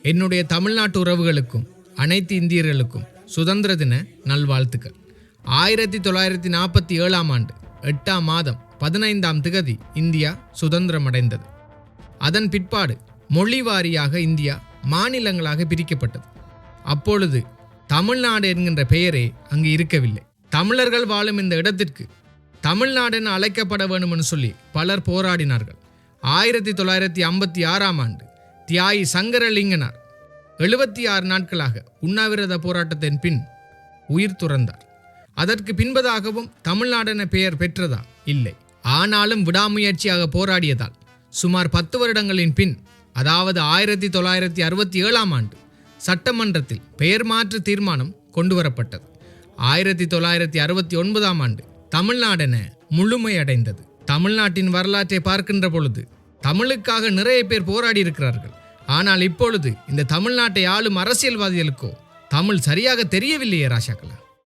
என்னுடைய தமிழ்நாட்டு உறவுகளுக்கும் அனைத்து இந்தியர்களுக்கும் சுதந்திர தின நல்வாழ்த்துக்கள். 1947 ஆண்டு 8ஆம் மாதம் 15ஆம் திகதி இந்தியா சுதந்திரம் அடைந்தது. அதன் பிற்பாடு மொழி வாரியாக இந்தியா மாநிலங்களாக பிரிக்கப்பட்டது. அப்பொழுது தமிழ்நாடு என்கின்ற பெயரே அங்கு இருக்கவில்லை. தமிழர்கள் வாழும் இந்த இடத்திற்கு தமிழ்நாடு என அழைக்கப்பட வேண்டும் என்று சொல்லி பலர் போராடினார்கள். 1956ஆம் ஆண்டு தியாகி சங்கரலிங்கனார் 76 நாட்களாக உண்ணாவிரத போராட்டத்தின் பின் உயிர் துறந்தார். அதற்கு பின்பதாகவும் தமிழ்நாடு என பெயர் பெற்றதா? இல்லை. ஆனாலும் விடாமுயற்சியாக போராடியதால் சுமார் 10 வருடங்களின் பின், அதாவது 1967ஆம் ஆண்டு சட்டமன்றத்தில் பெயர் மாற்று தீர்மானம் கொண்டுவரப்பட்டது. 1969ஆம் ஆண்டு தமிழ்நாடென முழுமையடைந்தது. தமிழ்நாட்டின் வரலாற்றை பார்க்கின்ற பொழுது தமிழுக்காக நிறைய பேர் போராடி இருக்கிறார்கள். ஆனால் இப்பொழுது இந்த தமிழ்நாட்டை ஆளும் அரசியல்வாதிகளுக்கோ தமிழ் சரியாக தெரியவில்லையே ராஷாக்களா.